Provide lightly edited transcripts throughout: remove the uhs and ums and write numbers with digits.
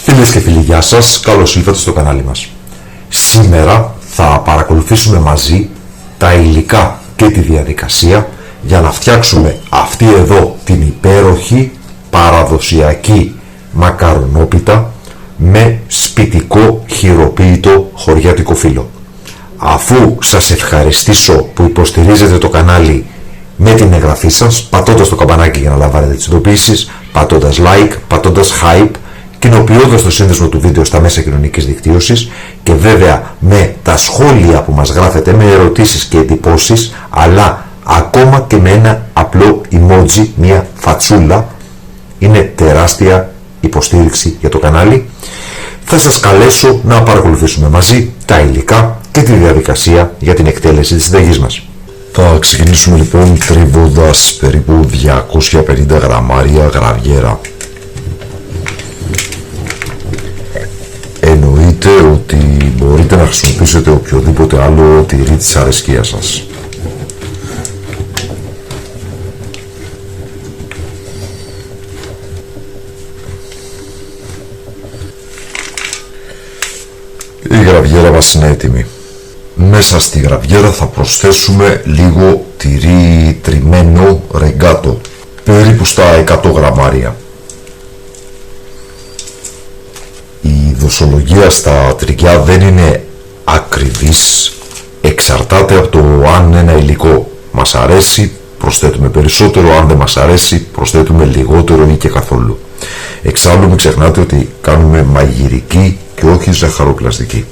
Φίλες και φίλοι, γεια σας, καλώς ήλθατε στο κανάλι μας. Σήμερα θα παρακολουθήσουμε μαζί τα υλικά και τη διαδικασία για να φτιάξουμε αυτή εδώ την υπέροχη παραδοσιακή μακαρονόπιτα με σπιτικό χειροποίητο χωριάτικο φύλλο. Αφού σας ευχαριστήσω που υποστηρίζετε το κανάλι με την εγγραφή σας, πατώντας το καμπανάκι για να λαμβάνετε τις ειδοποιήσεις, πατώντας like, πατώντας hype, κοινοποιώντας το σύνδεσμο του βίντεο στα μέσα κοινωνικής δικτύωσης και βέβαια με τα σχόλια που μας γράφετε, με ερωτήσεις και εντυπώσεις, αλλά ακόμα και με ένα απλό emoji, μια φατσούλα, είναι τεράστια υποστήριξη για το κανάλι. Θα σας καλέσω να παρακολουθήσουμε μαζί τα υλικά και τη διαδικασία για την εκτέλεση της συνταγής μας. Θα ξεκινήσουμε λοιπόν τρίβοντας περίπου 250 γραμμάρια γραβιέρα. Εννοείται ότι μπορείτε να χρησιμοποιήσετε οποιοδήποτε άλλο τυρί της αρεσκίας σας. Η γραβιέρα μας είναι έτοιμη. Μέσα στη γραβιέρα θα προσθέσουμε λίγο τυρί τριμμένο ρεγκάτο, περίπου στα 100 γραμμάρια. Η δοσολογία στα τυριά δεν είναι ακριβής, εξαρτάται από το αν ένα υλικό μας αρέσει, προσθέτουμε περισσότερο, αν δεν μας αρέσει, προσθέτουμε λιγότερο ή και καθόλου. Εξάλλου μην ξεχνάτε ότι κάνουμε μαγειρική και όχι ζαχαροπλαστική.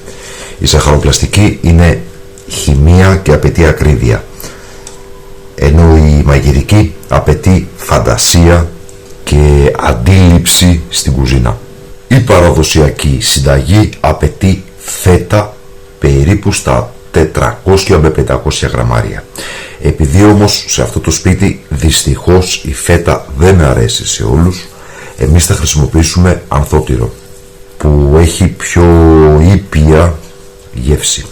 Η ζαχαροπλαστική είναι χημεία και απαιτεί ακρίβεια, ενώ η μαγειρική απαιτεί φαντασία και αντίληψη στην κουζίνα. Η παραδοσιακή συνταγή απαιτεί φέτα περίπου στα 400 με 500 γραμμάρια. Επειδή όμως σε αυτό το σπίτι δυστυχώς η φέτα δεν αρέσει σε όλους, εμείς θα χρησιμοποιήσουμε ανθότυρο που έχει πιο ήπια γεύση.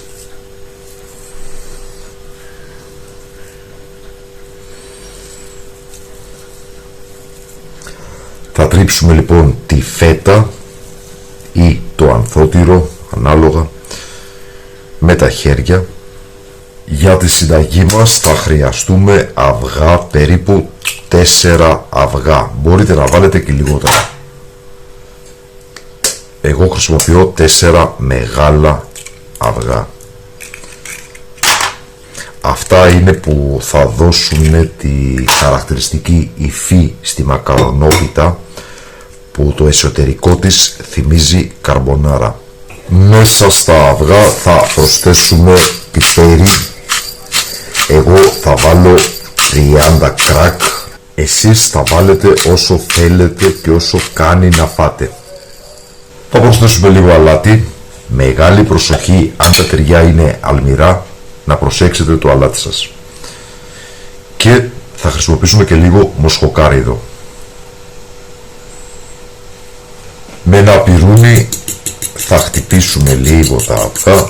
Θα τρίψουμε λοιπόν τη φέτα ή το ανθότυρο ανάλογα με τα χέρια. Για τη συνταγή μας θα χρειαστούμε αυγά, περίπου 4 αυγά. Μπορείτε να βάλετε και λιγότερα. Εγώ χρησιμοποιώ 4 μεγάλα αυγά. Αυτά είναι που θα δώσουν τη χαρακτηριστική υφή στη μακαρονόπιτα, που το εσωτερικό της θυμίζει καρμπονάρα. Μέσα στα αυγά θα προσθέσουμε πιπέρι. Εγώ θα βάλω 30 κράκ. Εσείς θα βάλετε όσο θέλετε και όσο κάνει να φάτε. Θα προσθέσουμε λίγο αλάτι. Μεγάλη προσοχή, αν τα τυριά είναι αλμυρά, να προσέξετε το αλάτι σας. Και θα χρησιμοποιήσουμε και λίγο μοσχοκάριδο. Με ένα πυρούνι θα χτυπήσουμε λίγο τα αυγά.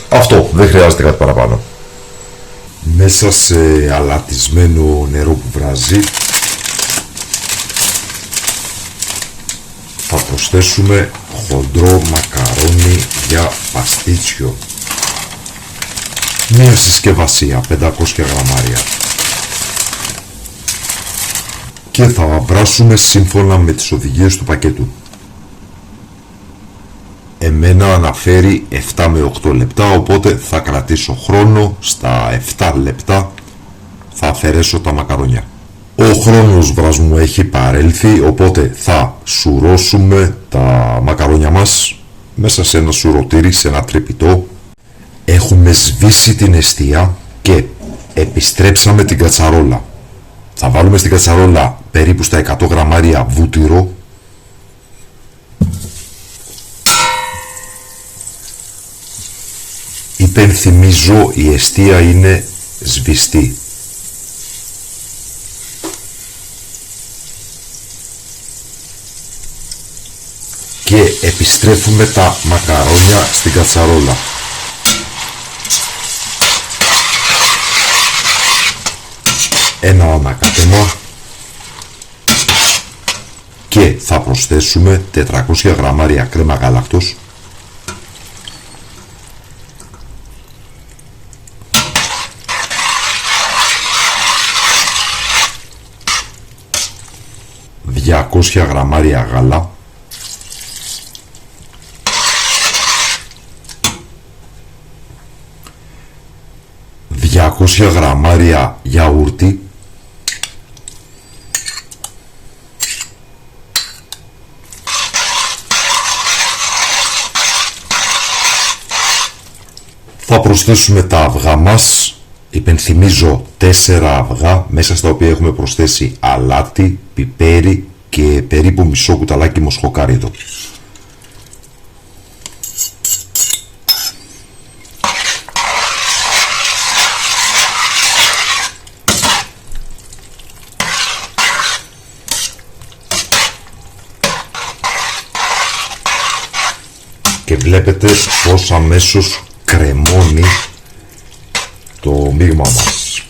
Αυτό, δεν χρειάζεται κάτι παραπάνω. Μέσα σε αλατισμένο νερό που βράζει θα προσθέσουμε χοντρό μακαρόνι για παστίτσιο. Μία συσκευασία 500 γραμμάρια. Και θα βράσουμε σύμφωνα με τις οδηγίες του πακέτου. Εμένα αναφέρει 7 με 8 λεπτά, οπότε θα κρατήσω χρόνο. Στα 7 λεπτά θα αφαιρέσω τα μακαρόνια. Ο χρόνος βρασμού έχει παρέλθει, οπότε θα σουρώσουμε τα μακαρόνια μας μέσα σε ένα σουρωτήρι, σε ένα τρυπητό. Έχουμε σβήσει την εστία και επιστρέψαμε την κατσαρόλα. Θα βάλουμε στην κατσαρόλα περίπου στα 100 γραμμάρια βούτυρο. Υπενθυμίζω, η εστία είναι σβηστή. Και επιστρέφουμε τα μακαρόνια στην κατσαρόλα. ένα ανακάτεμα και θα προσθέσουμε 400 γραμμάρια κρέμα γάλακτος, ...200 γραμμάρια γάλα, ...200 γραμμάρια γιαούρτι, θα προσθέσουμε τα αυγά μας. Υπενθυμίζω 4 αυγά, μέσα στα οποία έχουμε προσθέσει αλάτι, πιπέρι και περίπου μισό κουταλάκι μοσχοκάριδο. Και βλέπετε πως αμέσως κρεμώνει το μείγμα μας.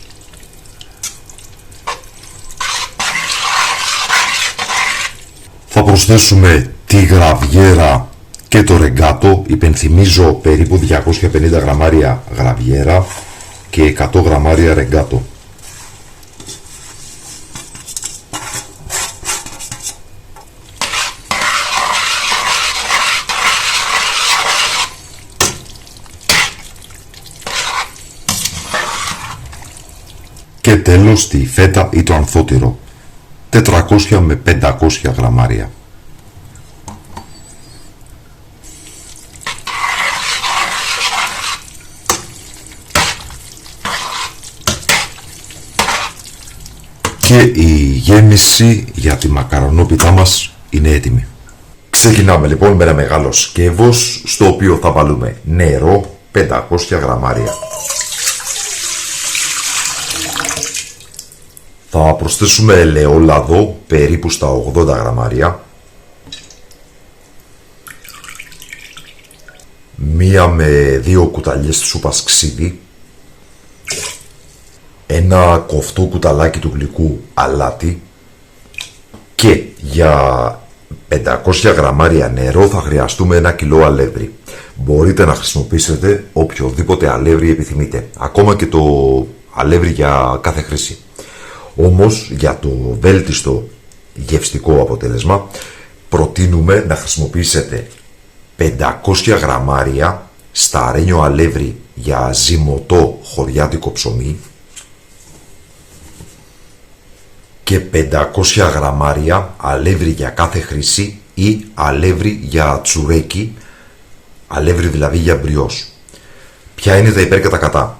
Θα προσθέσουμε τη γραβιέρα και το ρεγκάτο. Υπενθυμίζω περίπου 250 γραμμάρια γραβιέρα και 100 γραμμάρια ρεγκάτο. Και τέλος τη φέτα ή το ανθότυρο, 400 με 500 γραμμάρια. Και η γέμιση για τη μακαρονόπιτά μας είναι έτοιμη. Ξεκινάμε λοιπόν με ένα μεγάλο σκεύος, στο οποίο θα βάλουμε νερό 500 γραμμάρια. Θα προσθέσουμε ελαιόλαδο περίπου στα 80 γραμμάρια, 1 με 2 κουταλιές σούπας ξύδι, ένα κοφτό κουταλάκι του γλυκού αλάτι και για 500 γραμμάρια νερό θα χρειαστούμε 1 κιλό αλεύρι. Μπορείτε να χρησιμοποιήσετε οποιοδήποτε αλεύρι επιθυμείτε, ακόμα και το αλεύρι για κάθε χρήση. Όμως για το βέλτιστο γευστικό αποτέλεσμα προτείνουμε να χρησιμοποιήσετε 500 γραμμάρια σταρένιο αλεύρι για ζυμωτό χωριάτικο ψωμί και 500 γραμμάρια αλεύρι για κάθε χρήση ή αλεύρι για τσουρέκι, αλεύρι δηλαδή για μπριός. Ποια είναι τα υπέρ και τα κατά?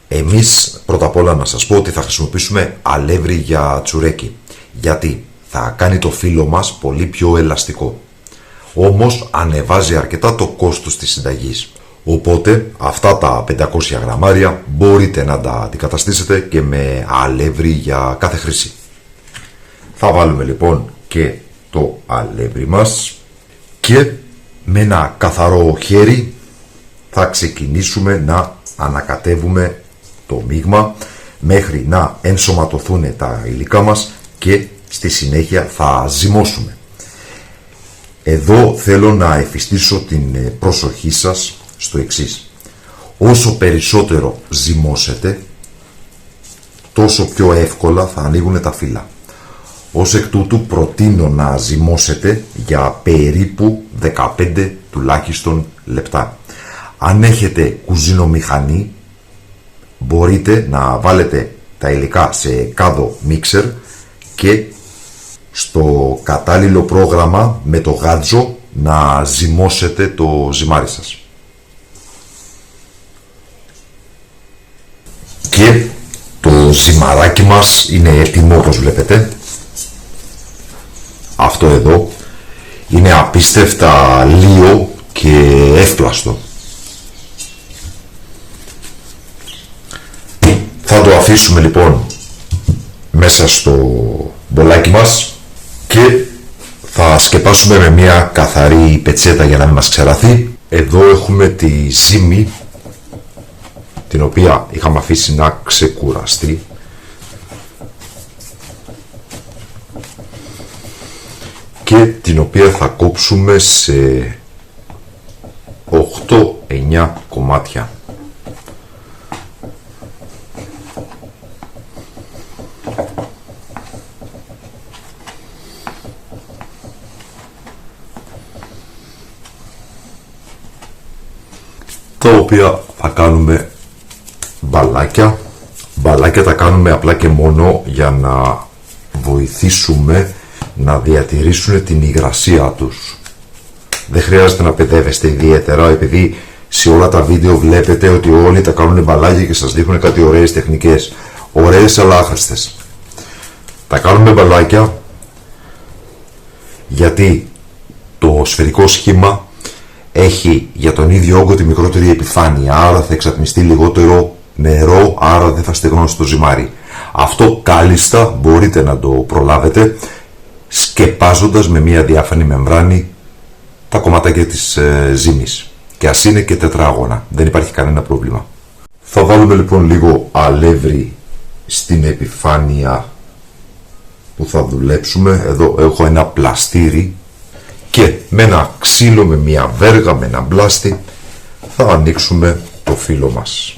Εμείς πρώτα απ' όλα να σας πω ότι θα χρησιμοποιήσουμε αλεύρι για τσουρέκι, γιατί θα κάνει το φύλλο μας πολύ πιο ελαστικό. Όμως ανεβάζει αρκετά το κόστος της συνταγής. Οπότε αυτά τα 500 γραμμάρια μπορείτε να τα αντικαταστήσετε και με αλεύρι για κάθε χρήση. Θα βάλουμε λοιπόν και το αλεύρι μας και με ένα καθαρό χέρι θα ξεκινήσουμε να ανακατεύουμε το μείγμα μέχρι να ενσωματωθούν τα υλικά μας και στη συνέχεια θα ζυμώσουμε. Εδώ θέλω να εφιστήσω την προσοχή σας στο εξής. Όσο περισσότερο ζυμώσετε, τόσο πιο εύκολα θα ανοίγουν τα φύλλα. Ως εκ τούτου προτείνω να ζυμώσετε για περίπου 15 τουλάχιστον λεπτά. Αν έχετε κουζινομηχανή, μπορείτε να βάλετε τα υλικά σε κάδο μίξερ και στο κατάλληλο πρόγραμμα με το γάτζο να ζυμώσετε το ζυμάρι σας. Και το ζυμαράκι μας είναι έτοιμο, όπως βλέπετε. Αυτό εδώ είναι απίστευτα λίο και εύπλαστο. Θα το αφήσουμε λοιπόν μέσα στο μπολάκι μας και θα σκεπάσουμε με μια καθαρή πετσέτα για να μην μας ξεραθεί. Εδώ έχουμε τη ζύμη, την οποία είχαμε αφήσει να ξεκουραστεί. και την οποία θα κόψουμε σε 8-9 κομμάτια. Τα οποία θα κάνουμε μπαλάκια. Μπαλάκια τα κάνουμε απλά και μόνο για να βοηθήσουμε να διατηρήσουν την υγρασία τους. Δεν χρειάζεται να παιδεύεστε ιδιαίτερα, επειδή σε όλα τα βίντεο βλέπετε ότι όλοι τα κάνουν μπαλάκια και σας δείχνουν κάτι ωραίες τεχνικές. Ωραίες αλλά άχρηστες. Τα κάνουμε μπαλάκια γιατί το σφαιρικό σχήμα έχει για τον ίδιο όγκο τη μικρότερη επιφάνεια, άρα θα εξατμιστεί λιγότερο νερό, άρα δεν θα στεγνώσει το ζυμάρι. Αυτό κάλλιστα μπορείτε να το προλάβετε σκεπάζοντας με μια διάφανη μεμβράνη τα κομματάκια της ζύμης, και ας είναι και τετράγωνα, δεν υπάρχει κανένα πρόβλημα. Θα βάλουμε λοιπόν λίγο αλεύρι στην επιφάνεια που θα δουλέψουμε. Εδώ έχω ένα πλαστήρι και με ένα ξύλο, με μια βέργα, με ένα μπλάστη θα ανοίξουμε το φύλλο μας.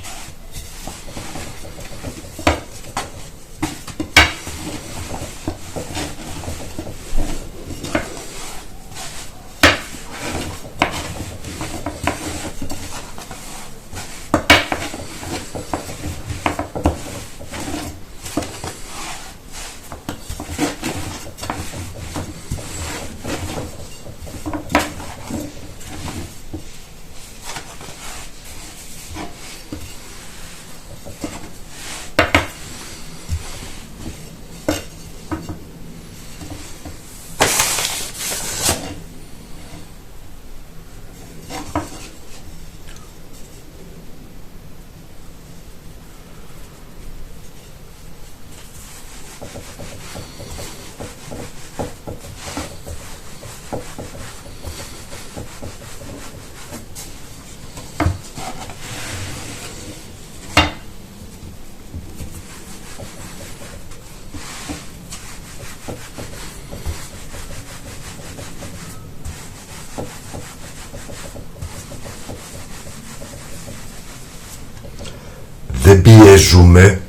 Δεν πιέζουμε,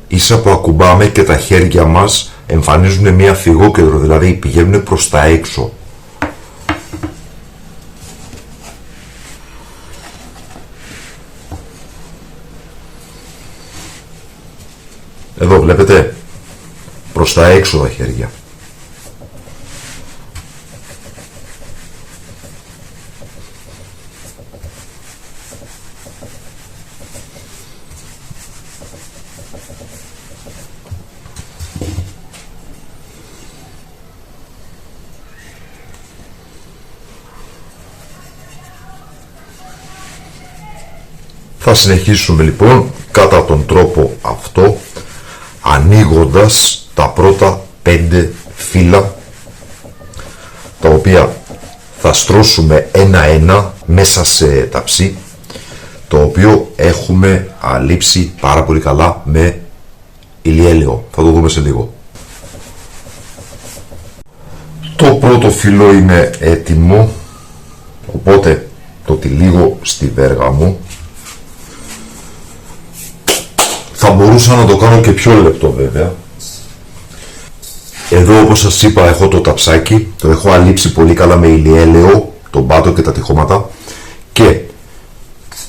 ίσα που ακουμπάμε και τα χέρια μας εμφανίζουν μια φυγόκεντρο, δηλαδή πηγαίνουν προς τα έξω. Εδώ βλέπετε, προς τα έξω τα χέρια. Θα συνεχίσουμε λοιπόν κατά τον τρόπο αυτό, ανοίγοντας τα πρώτα 5 φύλλα, τα οποία θα στρώσουμε ένα-ένα μέσα σε ταψί, το οποίο έχουμε αλείψει πάρα πολύ καλά με ηλιέλαιο. Θα το δούμε σε λίγο. Το πρώτο φύλλο είναι έτοιμο, οπότε το τυλίγω στη βέργα μου. Θα μπορούσα να το κάνω και πιο λεπτό βέβαια. Εδώ, όπως σας είπα, έχω το ταψάκι, το έχω αλείψει πολύ καλά με ηλιέλαιο, τον πάτο και τα τυχώματα, και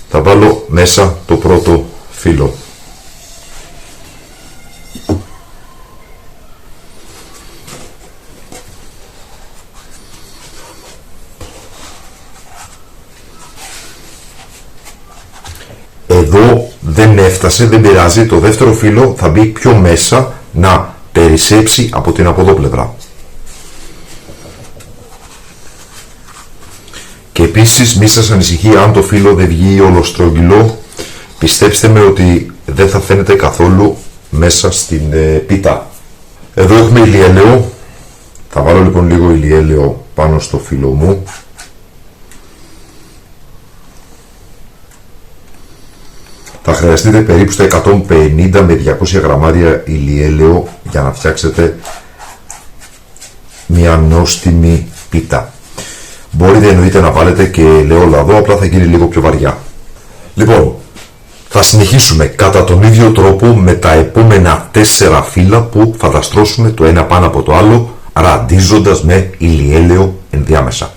θα βάλω μέσα το πρώτο φύλλο. Εδώ δεν έφτασε, δεν πειράζει, το δεύτερο φύλλο θα μπει πιο μέσα να περισσέψει από την από εδώ πλευρά. Και επίσης μη σας ανησυχεί αν το φύλλο δεν βγει ολοστρογγυλό, πιστέψτε με ότι δεν θα φαίνεται καθόλου μέσα στην πίτα. Εδώ έχουμε ηλιέλαιο, θα βάλω λοιπόν λίγο ηλιέλαιο πάνω στο φύλλο μου. Θα χρειαστείτε περίπου στα 150 με 200 γραμμάρια ηλιέλαιο για να φτιάξετε μια νόστιμη πίτα. Μπορείτε εννοείται να βάλετε και ελαιόλαδο, απλά θα γίνει λίγο πιο βαριά. Λοιπόν, θα συνεχίσουμε κατά τον ίδιο τρόπο με τα επόμενα 4 φύλλα που θα τα στρώσουμε το ένα πάνω από το άλλο, ραντίζοντας με ηλιέλαιο ενδιάμεσα.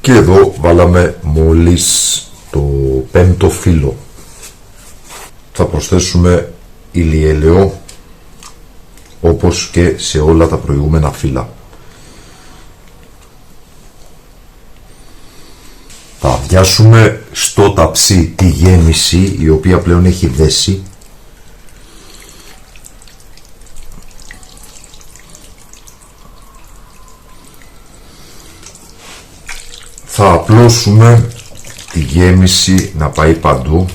Και εδώ βάλαμε μόλις το 5ο φύλλο. Θα προσθέσουμε ηλιέλαιο όπως και σε όλα τα προηγούμενα φύλλα. Θα αδειάσουμε στο ταψί τη γέμιση, η οποία πλέον έχει δέσει. Θα απλώσουμε τη γέμιση να πάει παντού.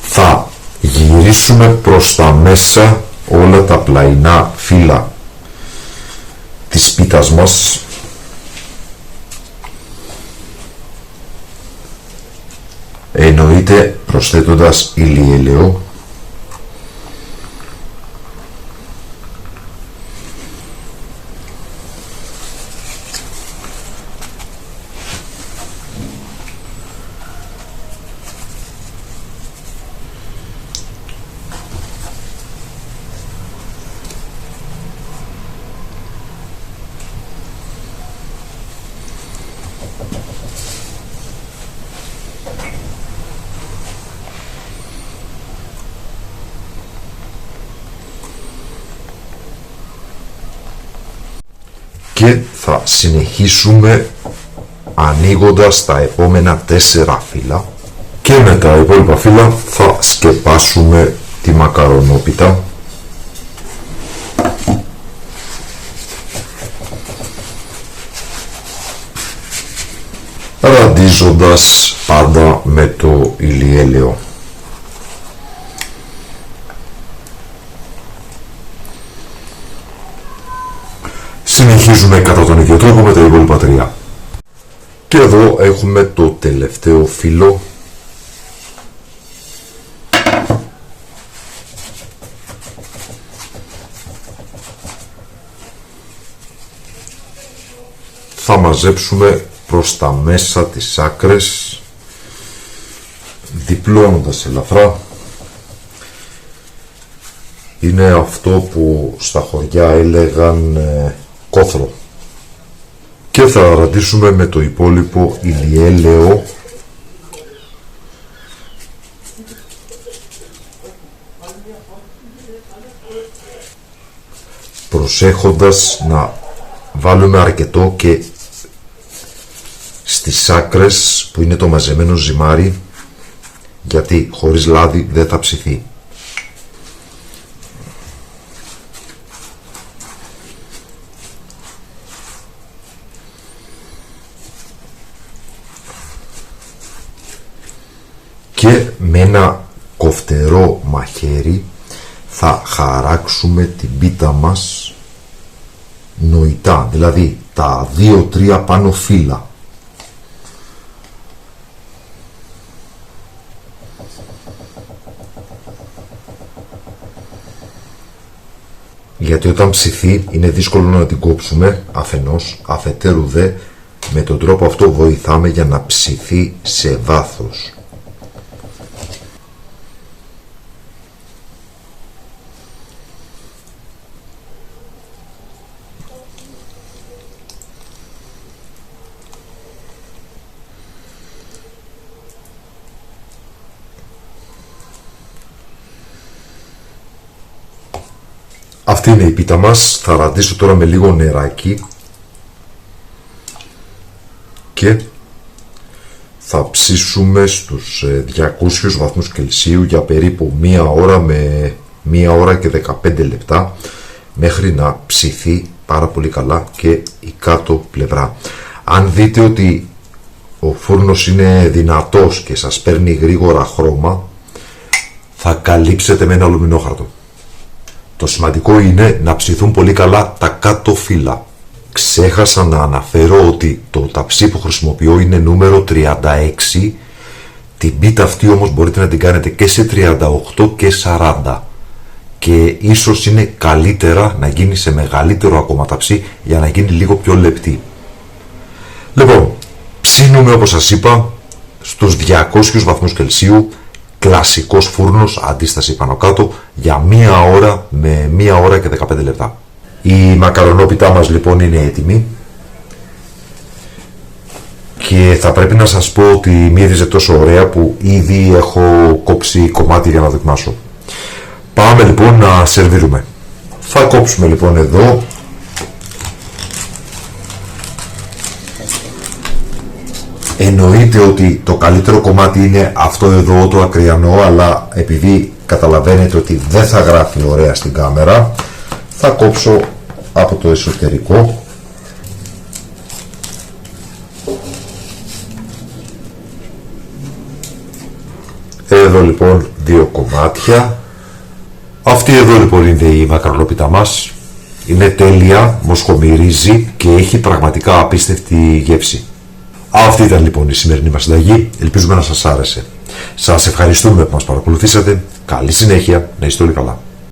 Θα γυρίσουμε προς τα μέσα όλα τα πλαϊνά φύλλα της πίτας μας. Εννοείται προσθέτοντας ηλιέλαιο. Και θα συνεχίσουμε ανοίγοντας τα επόμενα 4 φύλλα και με τα υπόλοιπα φύλλα θα σκεπάσουμε τη μακαρονόπιτα. Ραντίζοντας πάντα με το ηλιέλαιο. Συνεχίζουμε κατά τον ίδιο τρόπο με τα υπόλοιπα 3. Και εδώ έχουμε το τελευταίο φύλλο. Θα μαζέψουμε προς τα μέσα τις άκρες, διπλώνοντας ελαφρά. Είναι αυτό που στα χωριά έλεγαν κόθρο. Και θα ραντίσουμε με το υπόλοιπο ηλιέλαιο προσέχοντας να βάλουμε αρκετό και στις άκρες που είναι το μαζεμένο ζυμάρι, γιατί χωρίς λάδι δεν θα ψηθεί. Και με ένα κοφτερό μαχαίρι θα χαράξουμε την πίτα μας νοητά, δηλαδή τα 2-3 πάνω φύλλα. Γιατί όταν ψηθεί είναι δύσκολο να την κόψουμε αφενός, αφετέρου δε με τον τρόπο αυτό βοηθάμε για να ψηθεί σε βάθος. Αυτή είναι η πίτα μας. Θα ραντίσω τώρα με λίγο νεράκι και θα ψήσουμε στους 200 βαθμούς Κελσίου για περίπου 1 ώρα με 1 ώρα και 15 λεπτά μέχρι να ψηθεί πάρα πολύ καλά και η κάτω πλευρά. Αν δείτε ότι ο φούρνος είναι δυνατός και σας παίρνει γρήγορα χρώμα, θα καλύψετε με ένα αλουμινόχαρτο. Το σημαντικό είναι να ψηθούν πολύ καλά τα κάτω φύλλα. Ξέχασα να αναφέρω ότι το ταψί που χρησιμοποιώ είναι νούμερο 36. Την πίτα αυτή όμως μπορείτε να την κάνετε και σε 38 και 40. και ίσως είναι καλύτερα να γίνει σε μεγαλύτερο ακόμα ταψί για να γίνει λίγο πιο λεπτή. Λοιπόν, ψήνουμε όπως σας είπα στους 200 βαθμούς Κελσίου, κλασικός φούρνος, αντίσταση πάνω κάτω, για 1 ώρα με 1 ώρα και 15 λεπτά. Η μακαρονόπιτά μας λοιπόν είναι έτοιμη και θα πρέπει να σας πω ότι μύριζε τόσο ωραία που ήδη έχω κόψει κομμάτι για να δοκιμάσω. Πάμε λοιπόν να σερβίρουμε. Θα κόψουμε λοιπόν εδώ Εννοείται ότι το καλύτερο κομμάτι είναι αυτό εδώ το ακριανό, αλλά επειδή καταλαβαίνετε ότι δεν θα γράφει ωραία στην κάμερα, θα κόψω από το εσωτερικό. Εδώ λοιπόν 2 κομμάτια. Αυτή εδώ λοιπόν είναι η μακαρονόπιτα μας. Είναι τέλεια, μοσχομυρίζει και έχει πραγματικά απίστευτη γεύση. Αυτή ήταν λοιπόν η σημερινή μας συνταγή. Ελπίζουμε να σας άρεσε. Σας ευχαριστούμε που μας παρακολουθήσατε. Καλή συνέχεια, να είστε όλοι καλά.